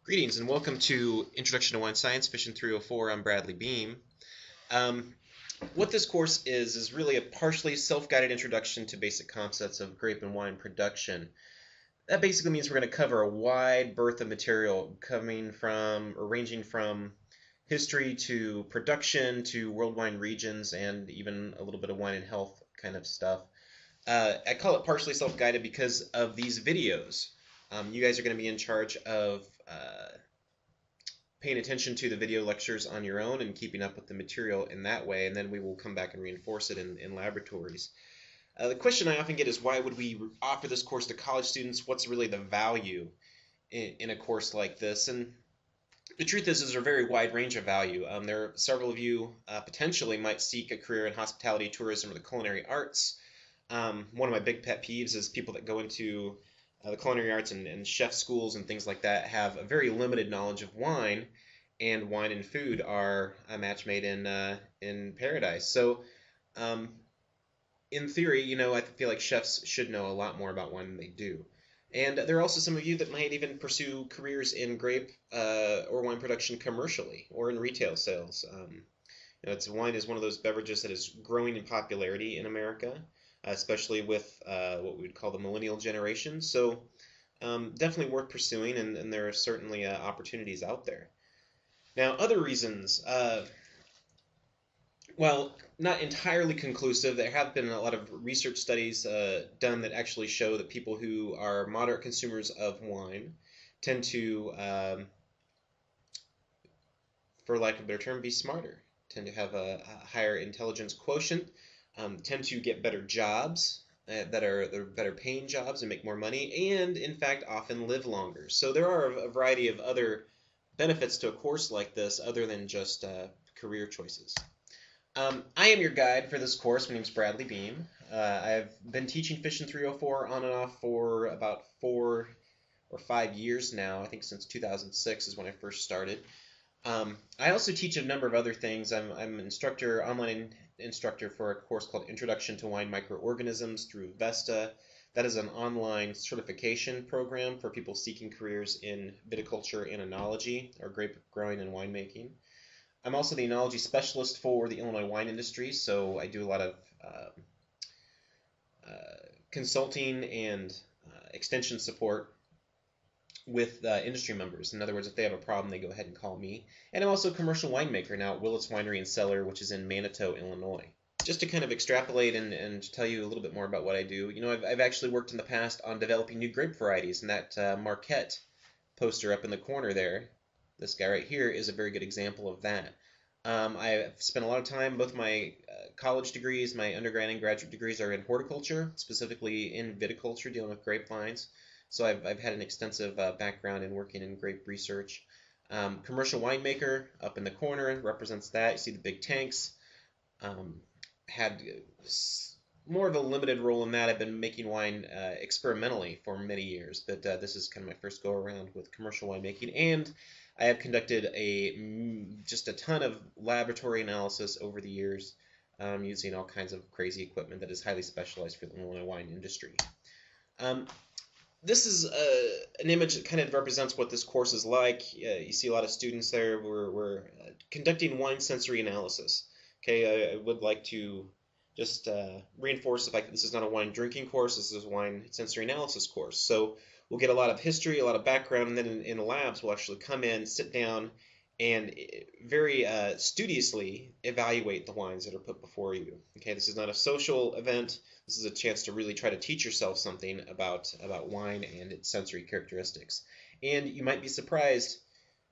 Greetings and welcome to Introduction to Wine Science, Fission 304. I'm Bradley Beam. Um, what this course is really a partially self-guided introduction to basic concepts of grape and wine production. That basically means we're going to cover a wide berth of material ranging from history to production to world wine regions and even a little bit of wine and health kind of stuff. I call it partially self-guided because of these videos. You guys are going to be in charge of paying attention to the video lectures on your own and keeping up with the material in that way, and then we will come back and reinforce it in laboratories. The question I often get is, why would we offer this course to college students? What's really the value in a course like this? And the truth is there's a very wide range of value. There are several of you potentially might seek a career in hospitality, tourism, or the culinary arts. One of my big pet peeves is people that go into the culinary arts and chef schools and things like that have a very limited knowledge of wine, and wine and food are a match made in paradise. So, in theory, I feel like chefs should know a lot more about wine than they do. And there are also some of you that might even pursue careers in grape or wine production commercially or in retail sales. Wine is one of those beverages that is growing in popularity in America, especially with what we would call the millennial generation. So definitely worth pursuing, and there are certainly opportunities out there. Now, other reasons, well, not entirely conclusive. There have been a lot of research studies done that actually show that people who are moderate consumers of wine tend to, for lack of a better term, be smarter, tend to have a higher intelligence quotient, tend to get better jobs that are better paying jobs and make more money, and in fact often live longer. So there are a variety of other benefits to a course like this other than just career choices. I am your guide for this course. My name is Bradley Beam. I've been teaching Fission 304 on and off for about 4 or 5 years now. I think since 2006 is when I first started. I also teach a number of other things. I'm an online instructor for a course called Introduction to Wine Microorganisms through Vesta. That is an online certification program for people seeking careers in viticulture and enology, or grape growing and winemaking. I'm also the enology specialist for the Illinois wine industry, so I do a lot of consulting and extension support with industry members. In other words, if they have a problem, they go ahead and call me. And I'm also a commercial winemaker now at Willett's Winery and Cellar, which is in Manitou, Illinois. Just to kind of extrapolate and tell you a little bit more about what I do, I've actually worked in the past on developing new grape varieties, and that Marquette poster up in the corner there, this guy right here, is a very good example of that. I've spent a lot of time, both my college degrees, my undergrad and graduate degrees are in horticulture, specifically in viticulture, dealing with grapevines. So I've had an extensive background in working in grape research. Commercial winemaker up in the corner represents that. You see the big tanks. Had more of a limited role in that. I've been making wine experimentally for many years, but this is kind of my first go around with commercial winemaking. And I have conducted just a ton of laboratory analysis over the years, using all kinds of crazy equipment that is highly specialized for the Illinois wine industry. This is an image that kind of represents what this course is like. You see a lot of students there. We're conducting wine sensory analysis. Okay, I would like to just reinforce the fact that this is not a wine drinking course. This is a wine sensory analysis course. So we'll get a lot of history, a lot of background, and then in the labs we'll actually come in, sit down, and very studiously evaluate the wines that are put before you. Okay, this is not a social event. This is a chance to really try to teach yourself something about wine and its sensory characteristics. And you might be surprised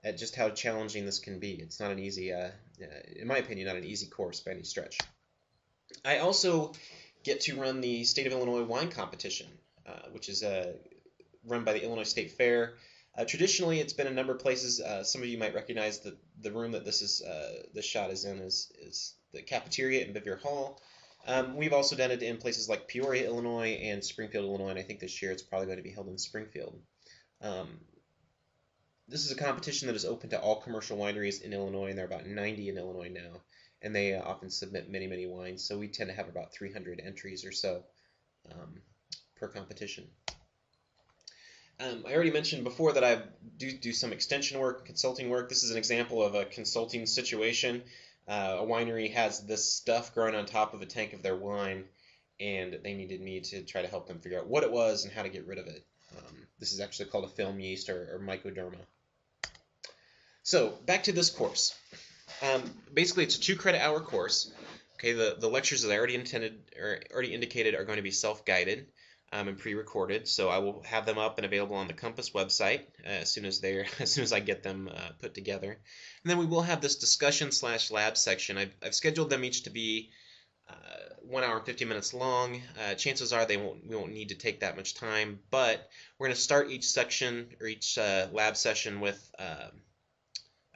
at just how challenging this can be. It's not an easy, in my opinion, not an easy course by any stretch. I also get to run the State of Illinois Wine Competition, which is run by the Illinois State Fair. Traditionally, it's been a number of places. Some of you might recognize the room that this shot is in is the cafeteria in Bevier Hall. We've also done it in places like Peoria, Illinois, and Springfield, Illinois, and I think this year it's probably going to be held in Springfield. This is a competition that is open to all commercial wineries in Illinois, and there are about 90 in Illinois now, and they often submit many, many wines, so we tend to have about 300 entries or so per competition. I already mentioned before that I do some extension work, consulting work. This is an example of a consulting situation. A winery has this stuff growing on top of a tank of their wine, and they needed me to try to help them figure out what it was and how to get rid of it. This is actually called a film yeast or mycoderma. So back to this course. Basically, it's a 2 credit hour course. Okay, the lectures that I already indicated are going to be self-guided and pre-recorded. So I will have them up and available on the Compass website as soon as I get them put together. And then we will have this discussion/lab section. I've scheduled them each to be 1 hour and 50 minutes long. Chances are we won't need to take that much time, but we're going to start each section or each lab session with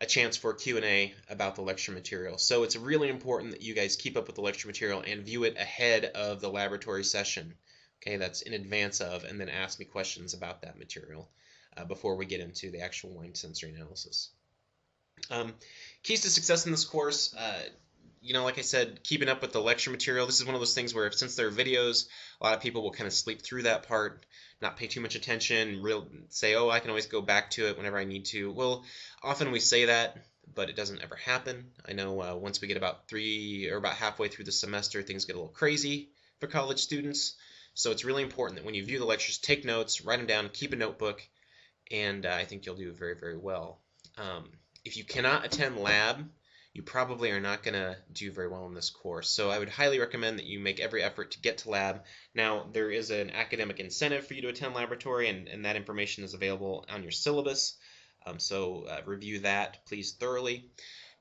a chance for Q&A about the lecture material. So it's really important that you guys keep up with the lecture material and view it ahead of the laboratory session. Okay, that's in advance of, and then ask me questions about that material before we get into the actual wine sensory analysis. Keys to success in this course, like I said, keeping up with the lecture material. This is one of those things where since there are videos, a lot of people will kind of sleep through that part, not pay too much attention, say, oh, I can always go back to it whenever I need to. Well, often we say that, but it doesn't ever happen. I know once we get about halfway through the semester, things get a little crazy for college students. So it's really important that when you view the lectures, take notes, write them down, keep a notebook, and I think you'll do very, very well. If you cannot attend lab, you probably are not going to do very well in this course. So I would highly recommend that you make every effort to get to lab. Now, there is an academic incentive for you to attend laboratory, and that information is available on your syllabus. So review that, please, thoroughly.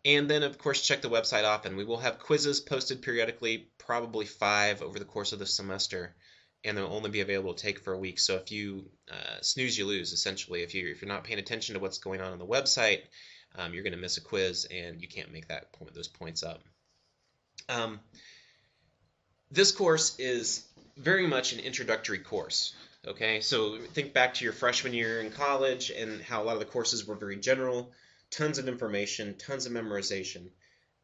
And then, of course, check the website often. We will have quizzes posted periodically, probably 5 over the course of the semester, and they'll only be available to take for a week. So if you snooze, you lose, essentially. If you're not paying attention to what's going on the website, you're going to miss a quiz, and you can't make those points up. This course is very much an introductory course. Okay, so think back to your freshman year in college and how a lot of the courses were very general, tons of information, tons of memorization,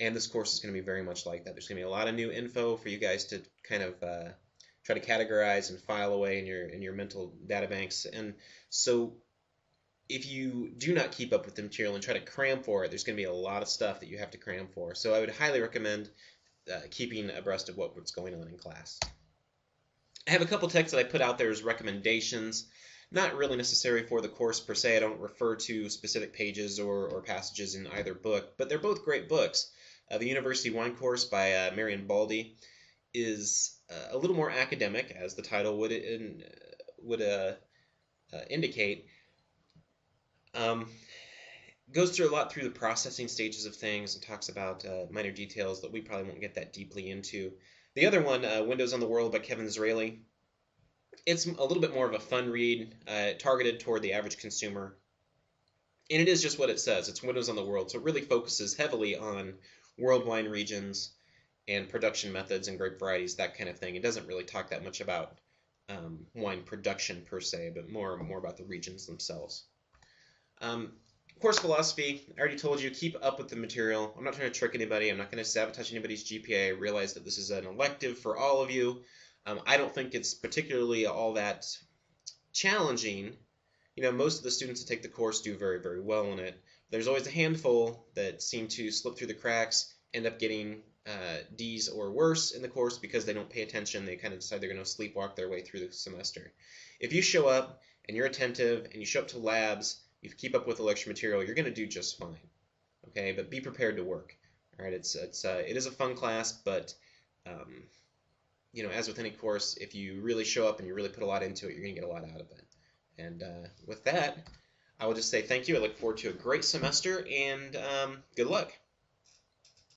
and this course is going to be very much like that. There's going to be a lot of new info for you guys to kind of try to categorize and file away in your mental data banks, and so if you do not keep up with the material and try to cram for it, there's going to be a lot of stuff that you have to cram for. So I would highly recommend keeping abreast of what's going on in class. I have a couple texts that I put out there as recommendations, not really necessary for the course per se. I don't refer to specific pages or passages in either book, but they're both great books. The University Wine Course by Marion Baldy is a little more academic, as the title would indicate. Goes through a lot through the processing stages of things and talks about minor details that we probably won't get that deeply into. The other one, Windows on the World by Kevin Disraeli, it's a little bit more of a fun read, targeted toward the average consumer. And it is just what it says. It's Windows on the World, so it really focuses heavily on world wine regions and production methods and grape varieties, that kind of thing. It doesn't really talk that much about wine production per se, but more about the regions themselves. Course philosophy, I already told you, keep up with the material. I'm not trying to trick anybody. I'm not going to sabotage anybody's GPA. I realize that this is an elective for all of you. I don't think it's particularly all that challenging. Most of the students that take the course do very, very well in it. There's always a handful that seem to slip through the cracks, end up getting D's or worse in the course because they don't pay attention. They kind of decide they're going to sleepwalk their way through the semester. If you show up and you're attentive and you show up to labs, you keep up with the lecture material, you're going to do just fine. Okay, but be prepared to work. All right, it is a fun class, but as with any course, if you really show up and you really put a lot into it, you're going to get a lot out of it. And with that, I will just say thank you. I look forward to a great semester, and good luck.